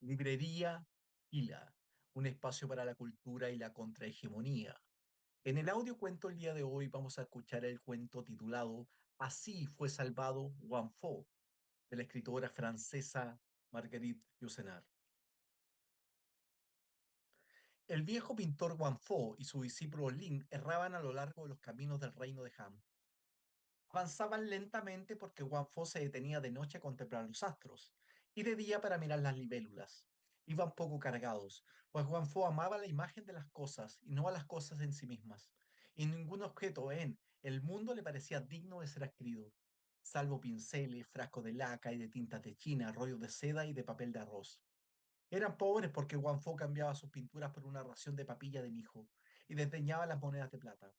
Librería Hila, un espacio para la cultura y la contrahegemonía. En el audio cuento el día de hoy vamos a escuchar el cuento titulado Así fue salvado Wang Fo, de la escritora francesa Marguerite Yourcenar. El viejo pintor Wang Fo y su discípulo Lin erraban a lo largo de los caminos del reino de Han. Avanzaban lentamente porque Wang Fo se detenía de noche a contemplar los astros y de día para mirar las libélulas. Iban poco cargados, pues Wang Fo amaba la imagen de las cosas y no a las cosas en sí mismas. Y ningún objeto en el mundo le parecía digno de ser adquirido, salvo pinceles, frascos de laca y de tintas de China, rollos de seda y de papel de arroz. Eran pobres porque Wang Fo cambiaba sus pinturas por una ración de papilla de mijo y desdeñaba las monedas de plata.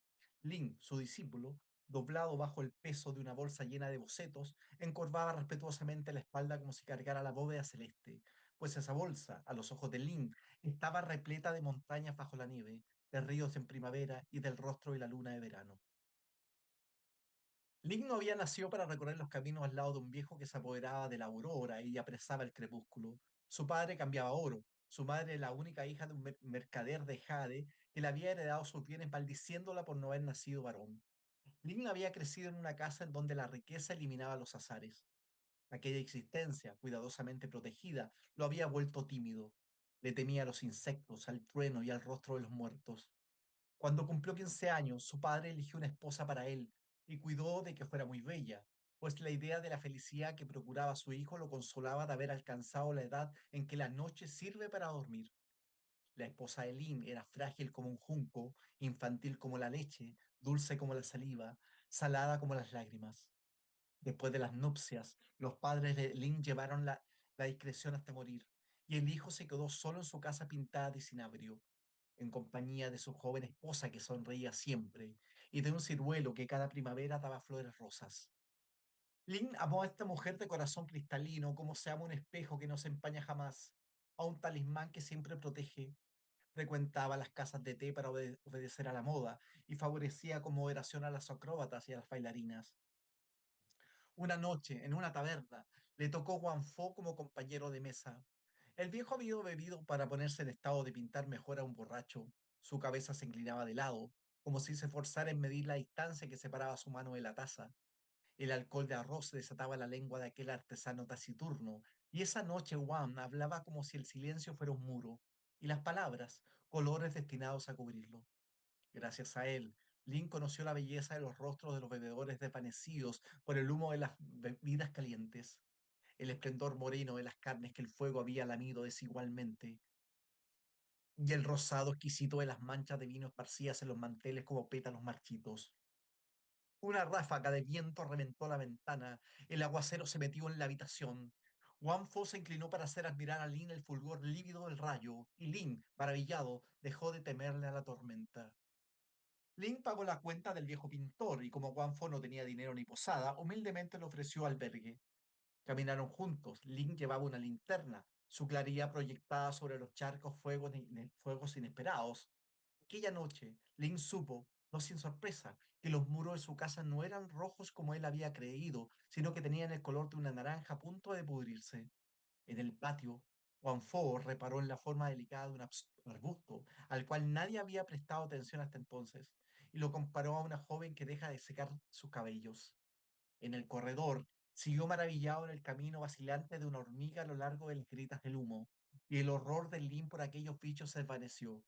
Lin, su discípulo, doblado bajo el peso de una bolsa llena de bocetos, encorvaba respetuosamente la espalda como si cargara la bóveda celeste, pues esa bolsa, a los ojos de Lin, estaba repleta de montañas bajo la nieve, de ríos en primavera y del rostro de la luna de verano. Lin no había nacido para recorrer los caminos al lado de un viejo que se apoderaba de la aurora y apresaba el crepúsculo. Su padre cambiaba oro. Su madre, la única hija de un mercader de Jade, que le había heredado sus bienes maldiciéndola por no haber nacido varón. Lin había crecido en una casa en donde la riqueza eliminaba los azares. Aquella existencia, cuidadosamente protegida, lo había vuelto tímido. Le temía a los insectos, al trueno y al rostro de los muertos. Cuando cumplió 15 años, su padre eligió una esposa para él y cuidó de que fuera muy bella, pues la idea de la felicidad que procuraba su hijo lo consolaba de haber alcanzado la edad en que la noche sirve para dormir. La esposa de Lin era frágil como un junco, infantil como la leche, dulce como la saliva, salada como las lágrimas. Después de las nupcias, los padres de Lin llevaron la discreción hasta morir, y el hijo se quedó solo en su casa pintada de cinabrio en compañía de su joven esposa que sonreía siempre, y de un ciruelo que cada primavera daba flores rosas. Lin amó a esta mujer de corazón cristalino como se ama un espejo que no se empaña jamás, a un talismán que siempre protege. Frecuentaba las casas de té para obedecer a la moda y favorecía con moderación a las acróbatas y a las bailarinas. Una noche, en una taberna, le tocó Juan Fo como compañero de mesa. El viejo había bebido para ponerse en estado de pintar mejor a un borracho. Su cabeza se inclinaba de lado, como si se forzara en medir la distancia que separaba su mano de la taza. El alcohol de arroz desataba la lengua de aquel artesano taciturno, y esa noche Juan hablaba como si el silencio fuera un muro, y las palabras, colores destinados a cubrirlo. Gracias a él, Lin conoció la belleza de los rostros de los bebedores desvanecidos por el humo de las bebidas calientes, el esplendor moreno de las carnes que el fuego había lamido desigualmente, y el rosado exquisito de las manchas de vino esparcidas en los manteles como pétalos marchitos. Una ráfaga de viento reventó la ventana, el aguacero se metió en la habitación. Wang Fo se inclinó para hacer admirar a Lin el fulgor lívido del rayo, y Lin, maravillado, dejó de temerle a la tormenta. Lin pagó la cuenta del viejo pintor y como Wang Fo no tenía dinero ni posada, humildemente le ofreció albergue. Caminaron juntos. Lin llevaba una linterna, su claridad proyectada sobre los charcos fuegos inesperados. Aquella noche, Lin supo, no sin sorpresa, que los muros de su casa no eran rojos como él había creído, sino que tenían el color de una naranja a punto de pudrirse. En el patio, Wang Fo reparó en la forma delicada de un arbusto, al cual nadie había prestado atención hasta entonces, y lo comparó a una joven que deja de secar sus cabellos. En el corredor, siguió maravillado en el camino vacilante de una hormiga a lo largo de las gritas del humo, y el horror del Lin por aquellos bichos se desvaneció.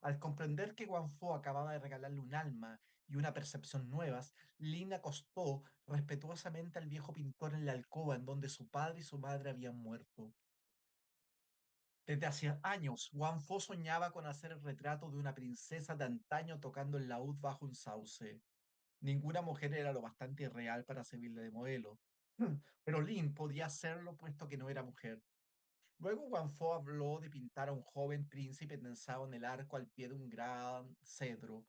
Al comprender que Wang Fo acababa de regalarle un alma y una percepción nuevas, Lin acostó respetuosamente al viejo pintor en la alcoba en donde su padre y su madre habían muerto. Desde hacía años, Wang Fo soñaba con hacer el retrato de una princesa de antaño tocando el laúd bajo un sauce. Ninguna mujer era lo bastante irreal para servirle de modelo, pero Lin podía hacerlo puesto que no era mujer. Luego Wang Fo habló de pintar a un joven príncipe tensado en el arco al pie de un gran cedro.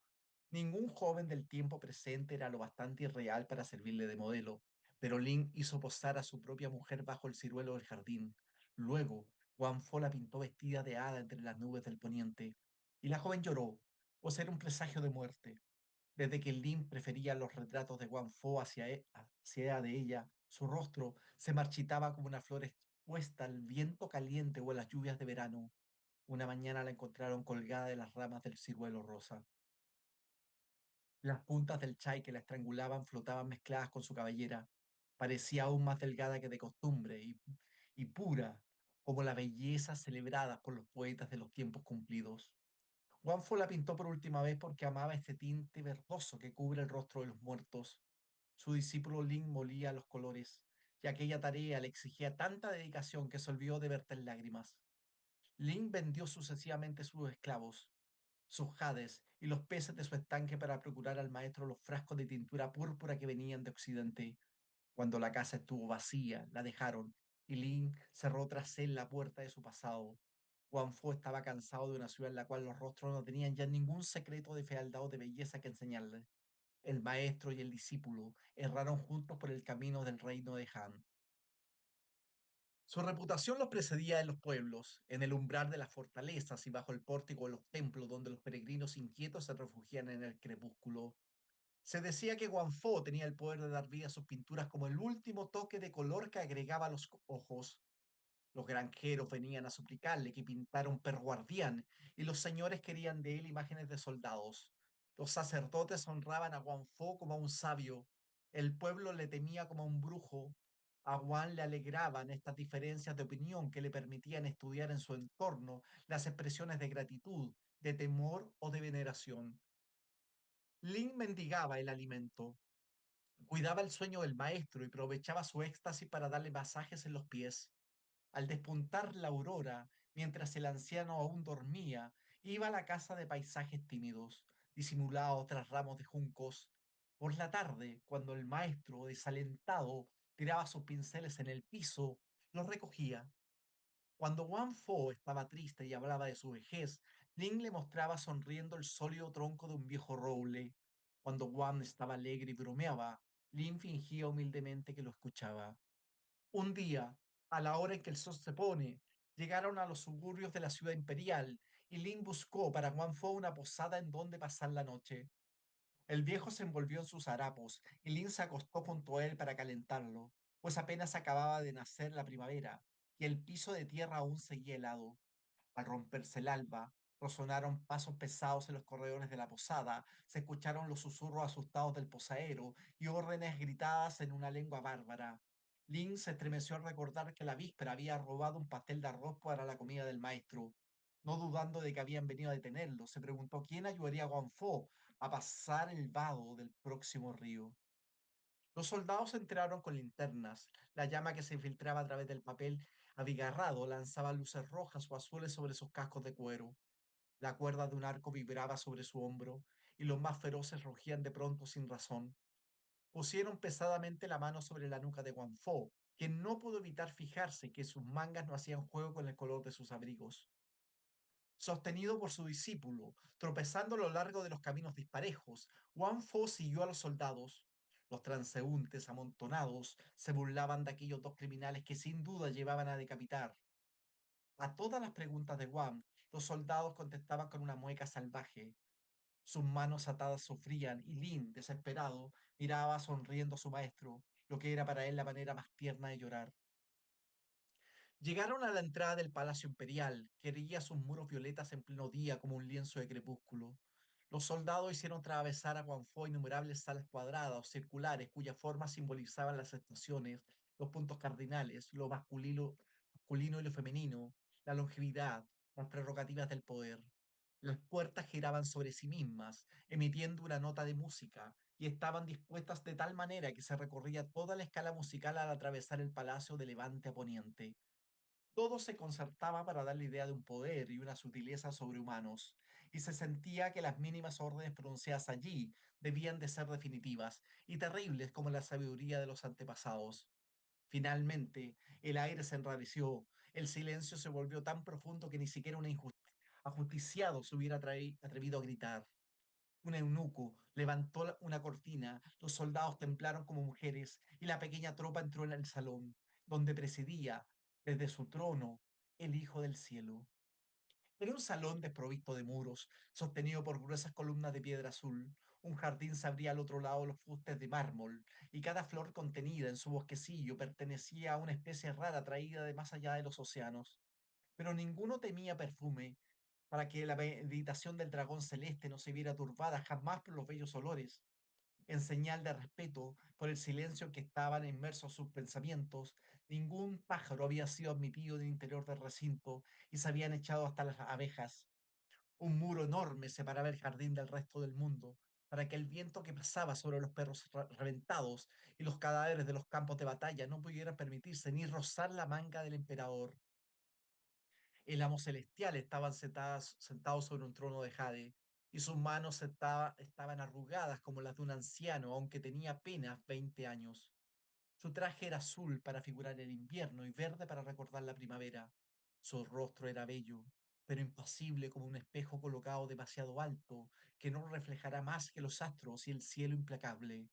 Ningún joven del tiempo presente era lo bastante irreal para servirle de modelo, pero Lin hizo posar a su propia mujer bajo el ciruelo del jardín. Luego, Wang Fo la pintó vestida de hada entre las nubes del poniente, y la joven lloró, pues era un presagio de muerte. Desde que Lin prefería los retratos de Wang Fo hacia de ella, su rostro se marchitaba como una flor expuesta al viento caliente o a las lluvias de verano. Una mañana la encontraron colgada de las ramas del ciruelo rosa. Las puntas del chai que la estrangulaban flotaban mezcladas con su cabellera. Parecía aún más delgada que de costumbre y pura, como la belleza celebrada por los poetas de los tiempos cumplidos. Wanfo la pintó por última vez porque amaba este tinte verdoso que cubre el rostro de los muertos. Su discípulo Lin molía los colores, y aquella tarea le exigía tanta dedicación que se olvidó de verter lágrimas. Lin vendió sucesivamente sus esclavos, sus jades y los peces de su estanque para procurar al maestro los frascos de tintura púrpura que venían de Occidente. Cuando la casa estuvo vacía, la dejaron, y Lin cerró tras él la puerta de su pasado. Juan Fo estaba cansado de una ciudad en la cual los rostros no tenían ya ningún secreto de fealdad o de belleza que enseñarle. El maestro y el discípulo erraron juntos por el camino del reino de Han. Su reputación los precedía en los pueblos, en el umbral de las fortalezas y bajo el pórtico de los templos donde los peregrinos inquietos se refugian en el crepúsculo. Se decía que Guanfo tenía el poder de dar vida a sus pinturas como el último toque de color que agregaba a los ojos. Los granjeros venían a suplicarle que pintara un perro guardián, y los señores querían de él imágenes de soldados. Los sacerdotes honraban a Guanfo como a un sabio. El pueblo le temía como a un brujo. A Juan le alegraban estas diferencias de opinión que le permitían estudiar en su entorno las expresiones de gratitud, de temor o de veneración. Lin mendigaba el alimento, cuidaba el sueño del maestro y aprovechaba su éxtasis para darle masajes en los pies. Al despuntar la aurora, mientras el anciano aún dormía, iba a la casa de paisajes tímidos, disimulados tras ramos de juncos. Por la tarde, cuando el maestro, desalentado, tiraba sus pinceles en el piso, los recogía. Cuando Wang Fo estaba triste y hablaba de su vejez, Ling le mostraba sonriendo el sólido tronco de un viejo roble. Cuando Wang estaba alegre y bromeaba, Lin fingía humildemente que lo escuchaba. Un día, a la hora en que el sol se pone, llegaron a los suburbios de la ciudad imperial y Lin buscó para Juan Fo una posada en donde pasar la noche. El viejo se envolvió en sus harapos y Lin se acostó junto a él para calentarlo, pues apenas acababa de nacer la primavera y el piso de tierra aún seguía helado. Al romperse el alba, resonaron pasos pesados en los corredores de la posada, se escucharon los susurros asustados del posaero y órdenes gritadas en una lengua bárbara. Lin se estremeció al recordar que la víspera había robado un pastel de arroz para la comida del maestro. No dudando de que habían venido a detenerlo, se preguntó quién ayudaría a Guanfo a pasar el vado del próximo río. Los soldados entraron con linternas. La llama que se infiltraba a través del papel abigarrado lanzaba luces rojas o azules sobre sus cascos de cuero. La cuerda de un arco vibraba sobre su hombro y los más feroces rugían de pronto sin razón. Pusieron pesadamente la mano sobre la nuca de Guanfo, quien no pudo evitar fijarse que sus mangas no hacían juego con el color de sus abrigos. Sostenido por su discípulo, tropezando a lo largo de los caminos disparejos, Wang Fo siguió a los soldados. Los transeúntes amontonados se burlaban de aquellos dos criminales que sin duda llevaban a decapitar. A todas las preguntas de Wang, los soldados contestaban con una mueca salvaje. Sus manos atadas sufrían y Lin, desesperado, miraba sonriendo a su maestro, lo que era para él la manera más tierna de llorar. Llegaron a la entrada del Palacio Imperial, que erguía sus muros violetas en pleno día como un lienzo de crepúsculo. Los soldados hicieron atravesar a Guanfo innumerables salas cuadradas o circulares cuyas formas simbolizaban las estaciones, los puntos cardinales, lo masculino y lo femenino, la longevidad, las prerrogativas del poder. Las puertas giraban sobre sí mismas, emitiendo una nota de música, y estaban dispuestas de tal manera que se recorría toda la escala musical al atravesar el palacio de levante a poniente. Todo se concertaba para dar la idea de un poder y una sutileza sobrehumanos, y se sentía que las mínimas órdenes pronunciadas allí debían de ser definitivas y terribles como la sabiduría de los antepasados. Finalmente, el aire se enrareció, el silencio se volvió tan profundo que ni siquiera un ajusticiado se hubiera atrevido a gritar. Un eunuco levantó una cortina, los soldados templaron como mujeres y la pequeña tropa entró en el salón, donde presidía, desde su trono, el Hijo del Cielo. Era un salón desprovisto de muros, sostenido por gruesas columnas de piedra azul. Un jardín se abría al otro lado de los fustes de mármol, y cada flor contenida en su bosquecillo pertenecía a una especie rara traída de más allá de los océanos. Pero ninguno temía perfume, para que la meditación del dragón celeste no se viera turbada jamás por los bellos olores. En señal de respeto por el silencio en que estaban inmersos sus pensamientos, ningún pájaro había sido admitido en el interior del recinto y se habían echado hasta las abejas. Un muro enorme separaba el jardín del resto del mundo, para que el viento que pasaba sobre los perros reventados y los cadáveres de los campos de batalla no pudiera permitirse ni rozar la manga del emperador. El amo celestial estaba sentado sobre un trono de jade, y sus manos estaban arrugadas como las de un anciano, aunque tenía apenas 20 años. Su traje era azul para figurar el invierno y verde para recordar la primavera. Su rostro era bello, pero impasible como un espejo colocado demasiado alto, que no reflejará más que los astros y el cielo implacable.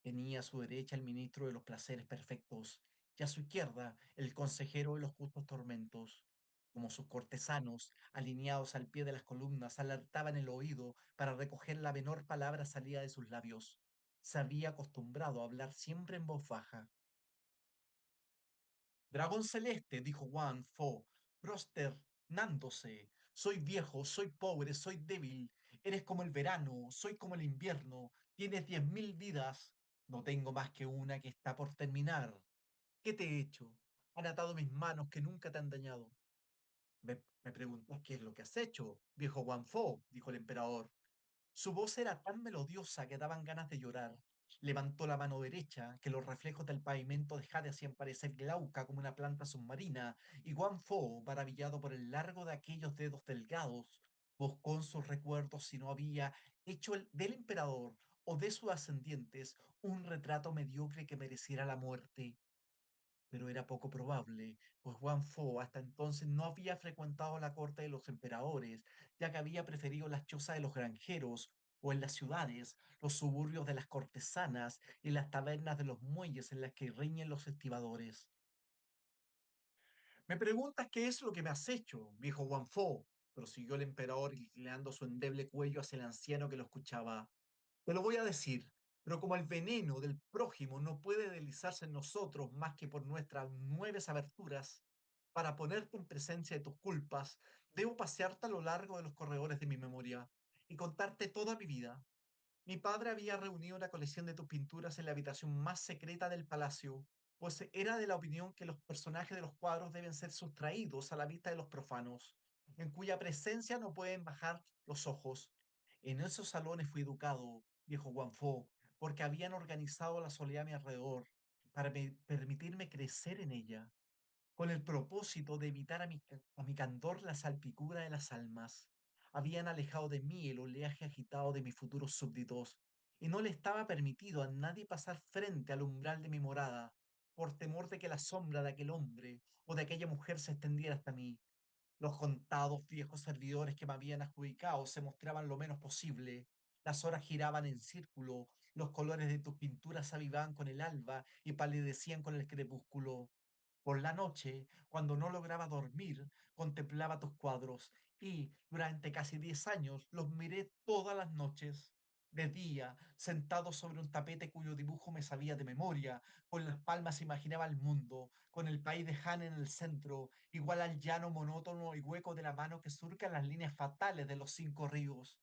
Tenía a su derecha el ministro de los placeres perfectos, y a su izquierda el consejero de los justos tormentos. Como sus cortesanos, alineados al pie de las columnas, alertaban el oído para recoger la menor palabra salida de sus labios. Se había acostumbrado a hablar siempre en voz baja. Dragón celeste, dijo Wang Fo, prosternándose. Soy viejo, soy pobre, soy débil. Eres como el verano, soy como el invierno. Tienes 10.000 vidas. No tengo más que una que está por terminar. ¿Qué te he hecho? Han atado mis manos que nunca te han dañado. Me preguntas qué es lo que has hecho, viejo Wang Fo, dijo el emperador. Su voz era tan melodiosa que daban ganas de llorar. Levantó la mano derecha, que los reflejos del pavimento de jade hacían parecer glauca como una planta submarina, y Guan Fo, maravillado por el largo de aquellos dedos delgados, buscó en sus recuerdos si no había hecho del emperador o de sus ascendientes un retrato mediocre que mereciera la muerte. Pero era poco probable, pues Wang Fo hasta entonces no había frecuentado la corte de los emperadores, ya que había preferido las chozas de los granjeros, o en las ciudades, los suburbios de las cortesanas y las tabernas de los muelles en las que riñen los estibadores. Me preguntas qué es lo que me has hecho, viejo Wang Fo, prosiguió el emperador inclinando su endeble cuello hacia el anciano que lo escuchaba. Te lo voy a decir, pero como el veneno del prójimo no puede deslizarse en nosotros más que por nuestras nueves aberturas, para ponerte en presencia de tus culpas, debo pasearte a lo largo de los corredores de mi memoria y contarte toda mi vida. Mi padre había reunido una colección de tus pinturas en la habitación más secreta del palacio, pues era de la opinión que los personajes de los cuadros deben ser sustraídos a la vista de los profanos, en cuya presencia no pueden bajar los ojos. En esos salones fui educado, viejo Guanfo, porque habían organizado la soledad a mi alrededor, para permitirme crecer en ella con el propósito de evitar a mi candor la salpicura de las almas. Habían alejado de mí el oleaje agitado de mis futuros súbditos, y no le estaba permitido a nadie pasar frente al umbral de mi morada, por temor de que la sombra de aquel hombre o de aquella mujer se extendiera hasta mí. Los contados viejos servidores que me habían adjudicado se mostraban lo menos posible. Las horas giraban en círculo, los colores de tus pinturas se avivaban con el alba y palidecían con el crepúsculo. Por la noche, cuando no lograba dormir, contemplaba tus cuadros y, durante casi 10 años, los miré todas las noches. De día, sentado sobre un tapete cuyo dibujo me sabía de memoria, con las palmas imaginaba el mundo, con el país de Han en el centro, igual al llano monótono y hueco de la mano que surca las líneas fatales de los 5 ríos.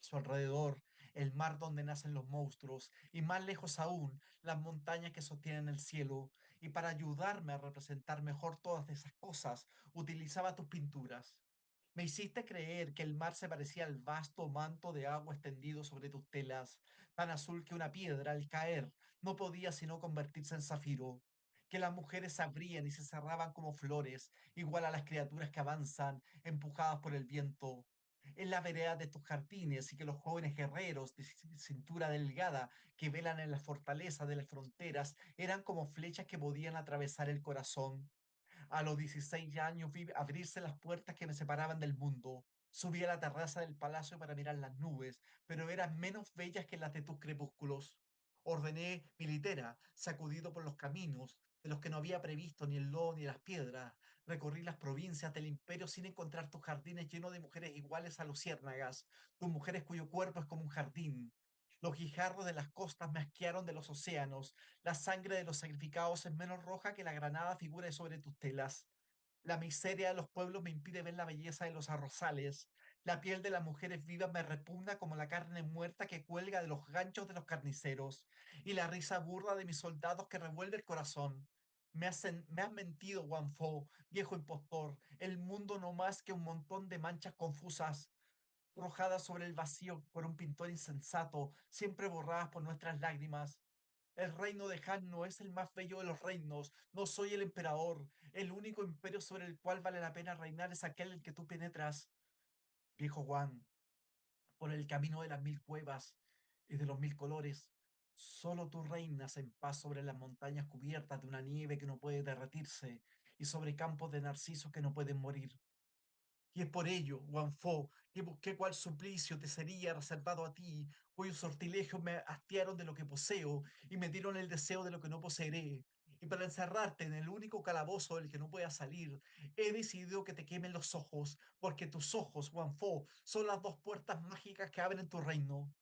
A su alrededor, el mar donde nacen los monstruos, y más lejos aún, las montañas que sostienen el cielo. Y para ayudarme a representar mejor todas esas cosas, utilizaba tus pinturas. Me hiciste creer que el mar se parecía al vasto manto de agua extendido sobre tus telas, tan azul que una piedra, al caer, no podía sino convertirse en zafiro, que las mujeres se abrían y se cerraban como flores, igual a las criaturas que avanzan, empujadas por el viento, en la vereda de tus jardines, y que los jóvenes guerreros de cintura delgada que velan en la fortaleza de las fronteras eran como flechas que podían atravesar el corazón. A los 16 años vi abrirse las puertas que me separaban del mundo. Subí a la terraza del palacio para mirar las nubes, pero eran menos bellas que las de tus crepúsculos. Ordené mi litera, sacudido por los caminos, de los que no había previsto ni el lodo ni las piedras. Recorrí las provincias del imperio sin encontrar tus jardines llenos de mujeres iguales a luciérnagas, tus mujeres cuyo cuerpo es como un jardín. Los guijarros de las costas me asquearon de los océanos. La sangre de los sacrificados es menos roja que la granada figura sobre tus telas. La miseria de los pueblos me impide ver la belleza de los arrozales. La piel de las mujeres vivas me repugna como la carne muerta que cuelga de los ganchos de los carniceros. Y la risa burda de mis soldados que revuelve el corazón. Me has mentido, Wanfo, viejo impostor. El mundo no más que un montón de manchas confusas arrojadas sobre el vacío por un pintor insensato, siempre borradas por nuestras lágrimas. El reino de Han no es el más bello de los reinos, no soy el emperador, el único imperio sobre el cual vale la pena reinar es aquel en el que tú penetras, viejo Juan, por el camino de las mil cuevas y de los mil colores. Solo tú reinas en paz sobre las montañas cubiertas de una nieve que no puede derretirse y sobre campos de narcisos que no pueden morir. Y es por ello, Wanfo, que busqué cuál suplicio te sería reservado a ti, cuyos sortilegios me hastiaron de lo que poseo y me dieron el deseo de lo que no poseeré. Y para encerrarte en el único calabozo del que no puedas salir, he decidido que te quemen los ojos, porque tus ojos, Wanfo, son las dos puertas mágicas que abren tu reino.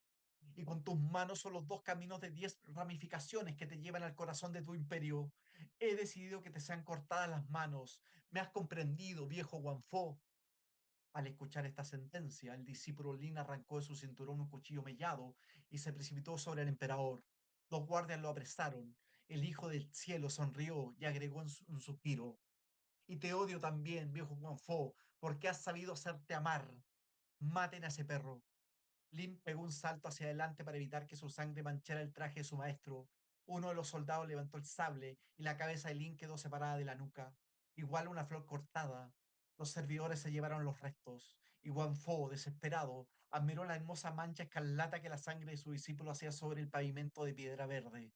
Y con tus manos son los dos caminos de 10 ramificaciones que te llevan al corazón de tu imperio. He decidido que te sean cortadas las manos. ¿Me has comprendido, viejo Wanfo? Al escuchar esta sentencia, el discípulo Lin arrancó de su cinturón un cuchillo mellado y se precipitó sobre el emperador. Los guardias lo apresaron. El Hijo del Cielo sonrió y agregó en un suspiro. Y te odio también, viejo Guanfo, porque has sabido hacerte amar. Maten a ese perro. Lin pegó un salto hacia adelante para evitar que su sangre manchara el traje de su maestro. Uno de los soldados levantó el sable y la cabeza de Lin quedó separada de la nuca, igual a una flor cortada. Los servidores se llevaron los restos, y Fo, desesperado, admiró la hermosa mancha escarlata que la sangre de su discípulo hacía sobre el pavimento de piedra verde.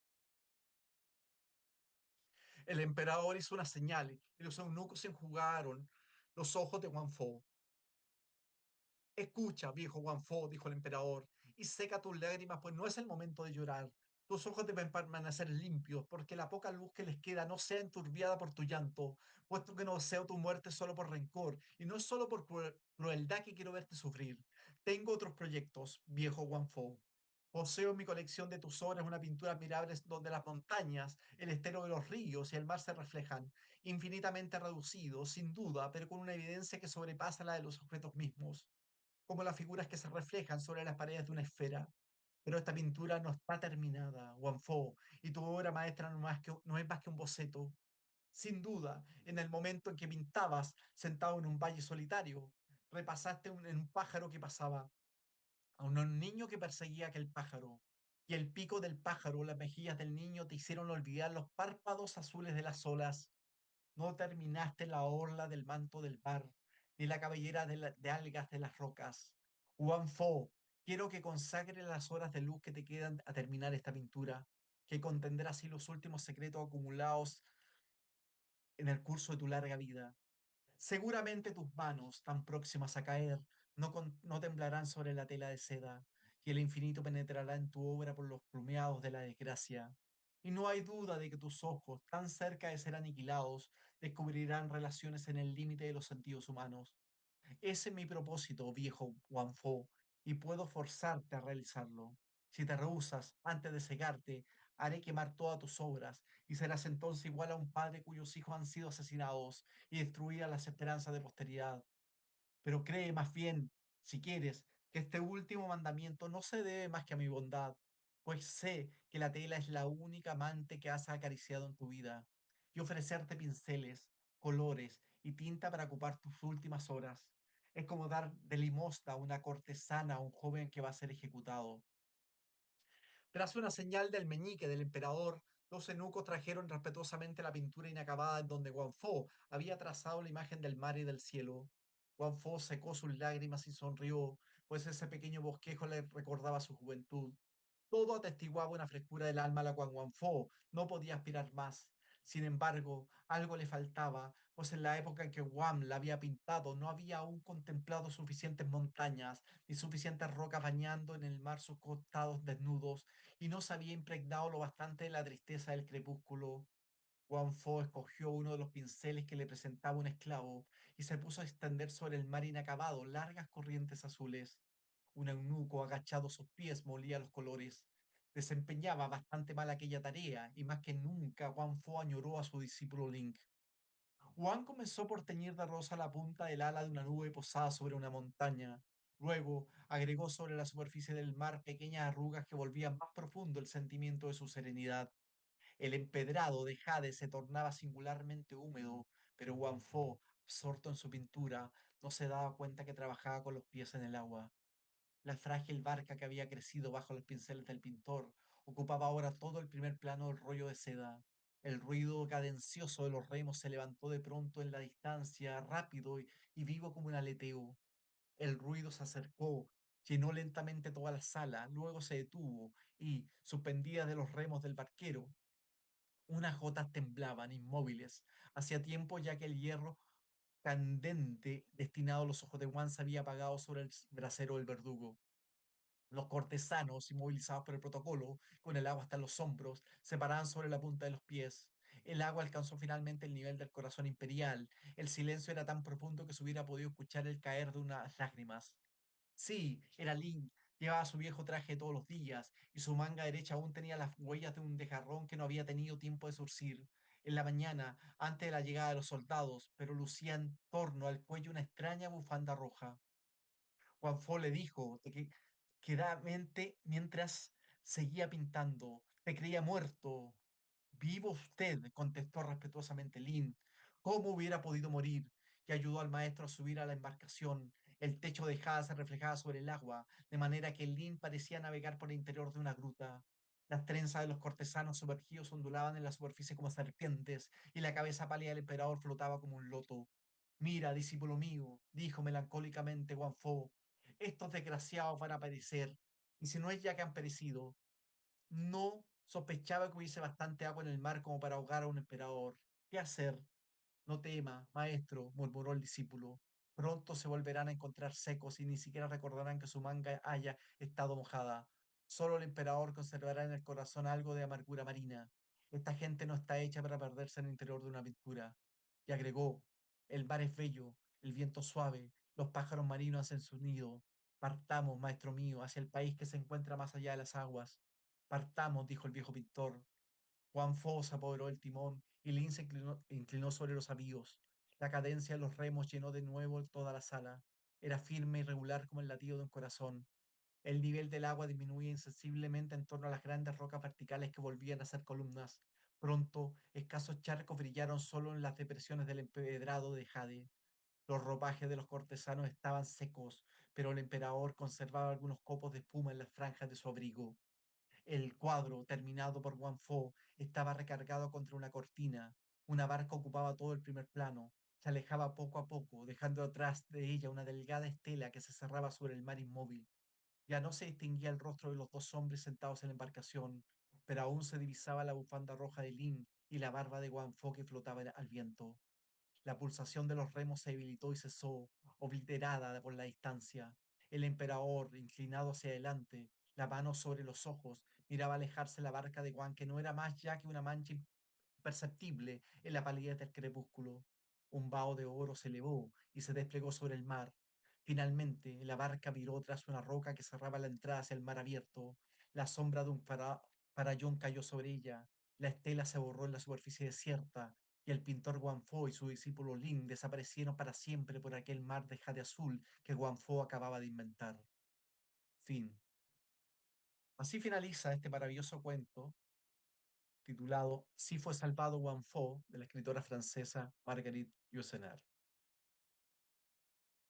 El emperador hizo una señal y los eunucos se enjugaron los ojos de Fo. Escucha, viejo Guanfo, dijo el emperador, y seca tus lágrimas, pues no es el momento de llorar. Tus ojos deben permanecer limpios, porque la poca luz que les queda no sea enturbiada por tu llanto, puesto que no deseo tu muerte solo por rencor, y no es solo por crueldad que quiero verte sufrir. Tengo otros proyectos, viejo Guanfo. Poseo en mi colección de tus obras una pintura admirable donde las montañas, el estero de los ríos y el mar se reflejan, infinitamente reducidos, sin duda, pero con una evidencia que sobrepasa la de los objetos mismos como las figuras que se reflejan sobre las paredes de una esfera. Pero esta pintura no está terminada, Wanfo, y tu obra maestra no es más que un boceto. Sin duda, en el momento en que pintabas, sentado en un valle solitario, repasaste en un pájaro que pasaba, a un niño que perseguía aquel pájaro. Y el pico del pájaro, las mejillas del niño te hicieron olvidar los párpados azules de las olas. No terminaste la orla del manto del mar, ni la cabellera de algas de las rocas. Juan Fo, quiero que consagre las horas de luz que te quedan a terminar esta pintura, que contendrá así los últimos secretos acumulados en el curso de tu larga vida. Seguramente tus manos, tan próximas a caer, no temblarán sobre la tela de seda, y el infinito penetrará en tu obra por los plumeados de la desgracia. Y no hay duda de que tus ojos, tan cerca de ser aniquilados, descubrirán relaciones en el límite de los sentidos humanos. Ese es mi propósito, viejo Wanfo, y puedo forzarte a realizarlo. Si te rehusas, antes de cegarte, haré quemar todas tus obras, y serás entonces igual a un padre cuyos hijos han sido asesinados y destruidas las esperanzas de posteridad. Pero cree más bien, si quieres, que este último mandamiento no se debe más que a mi bondad, pues sé que la tela es la única amante que has acariciado en tu vida, y ofrecerte pinceles, colores y tinta para ocupar tus últimas horas. Es como dar de limosna a una cortesana a un joven que va a ser ejecutado. Tras una señal del meñique del emperador, los eunucos trajeron respetuosamente la pintura inacabada en donde Guangfo había trazado la imagen del mar y del cielo. Guangfo secó sus lágrimas y sonrió, pues ese pequeño bosquejo le recordaba su juventud. Todo atestiguaba una frescura del alma a la cual Guangfo no podía aspirar más. Sin embargo, algo le faltaba, pues en la época en que Guam la había pintado no había aún contemplado suficientes montañas ni suficientes rocas bañando en el mar sus costados desnudos, y no se había impregnado lo bastante de la tristeza del crepúsculo. Guangfo escogió uno de los pinceles que le presentaba un esclavo y se puso a extender sobre el mar inacabado largas corrientes azules. Un eunuco agachado a sus pies molía los colores. Desempeñaba bastante mal aquella tarea, y más que nunca Wang Fo añoró a su discípulo Link. Juan comenzó por teñir de rosa la punta del ala de una nube posada sobre una montaña. Luego agregó sobre la superficie del mar pequeñas arrugas que volvían más profundo el sentimiento de su serenidad. El empedrado de Jade se tornaba singularmente húmedo, pero Wang Fo, absorto en su pintura, no se daba cuenta que trabajaba con los pies en el agua. La frágil barca que había crecido bajo los pinceles del pintor ocupaba ahora todo el primer plano del rollo de seda. El ruido cadencioso de los remos se levantó de pronto en la distancia, rápido y vivo como un aleteo. El ruido se acercó, llenó lentamente toda la sala, luego se detuvo y, suspendida de los remos del barquero, unas gotas temblaban inmóviles. Hacía tiempo ya que el hierro candente destinado a los ojos de Juan se había apagado sobre el brasero del verdugo. Los cortesanos, inmovilizados por el protocolo, con el agua hasta los hombros, se paraban sobre la punta de los pies. El agua alcanzó finalmente el nivel del corazón imperial. El silencio era tan profundo que se hubiera podido escuchar el caer de unas lágrimas. Sí, era Link. Llevaba su viejo traje todos los días, y su manga derecha aún tenía las huellas de un desgarrón que no había tenido tiempo de surcir. En la mañana, antes de la llegada de los soldados, pero lucía en torno al cuello una extraña bufanda roja. Juan Fo le dijo de que quedamente mientras seguía pintando. Te creía muerto. Vivo usted, contestó respetuosamente Lin. ¿Cómo hubiera podido morir? Y ayudó al maestro a subir a la embarcación. El techo de Jade se reflejaba sobre el agua, de manera que Lin parecía navegar por el interior de una gruta. Las trenzas de los cortesanos sumergidos ondulaban en la superficie como serpientes, y la cabeza pálida del emperador flotaba como un loto. Mira, discípulo mío, dijo melancólicamente Wang Fo, estos desgraciados van a perecer, y si no es ya que han perecido, no sospechaba que hubiese bastante agua en el mar como para ahogar a un emperador. ¿Qué hacer? No tema, maestro, murmuró el discípulo. Pronto se volverán a encontrar secos y ni siquiera recordarán que su manga haya estado mojada. Solo el emperador conservará en el corazón algo de amargura marina. Esta gente no está hecha para perderse en el interior de una aventura. Y agregó, el mar es bello, el viento suave, los pájaros marinos hacen su nido. Partamos, maestro mío, hacia el país que se encuentra más allá de las aguas. Partamos, dijo el viejo pintor. Juan Fo se apoderó del timón y Lin se inclinó sobre los avíos. La cadencia de los remos llenó de nuevo toda la sala. Era firme y regular como el latido de un corazón. El nivel del agua disminuía insensiblemente en torno a las grandes rocas verticales que volvían a ser columnas. Pronto, escasos charcos brillaron solo en las depresiones del empedrado de Jade. Los ropajes de los cortesanos estaban secos, pero el emperador conservaba algunos copos de espuma en las franjas de su abrigo. El cuadro, terminado por Wang Fo, estaba recargado contra una cortina. Una barca ocupaba todo el primer plano. Se alejaba poco a poco, dejando atrás de ella una delgada estela que se cerraba sobre el mar inmóvil. Ya no se distinguía el rostro de los dos hombres sentados en la embarcación, pero aún se divisaba la bufanda roja de Lin y la barba de Wang Fo que flotaba al viento. La pulsación de los remos se debilitó y cesó, obliterada por la distancia. El emperador, inclinado hacia adelante, la mano sobre los ojos, miraba alejarse la barca de Juan, que no era más ya que una mancha imperceptible en la palidez del crepúsculo. Un vaho de oro se elevó y se desplegó sobre el mar. Finalmente, la barca viró tras una roca que cerraba la entrada hacia el mar abierto. La sombra de un farallón cayó sobre ella. La estela se borró en la superficie desierta y el pintor Guanfo y su discípulo Lin desaparecieron para siempre por aquel mar de jade azul que Guanfo acababa de inventar. Fin. Así finaliza este maravilloso cuento titulado Si fue salvado Guanfo de la escritora francesa Marguerite Yourcenar.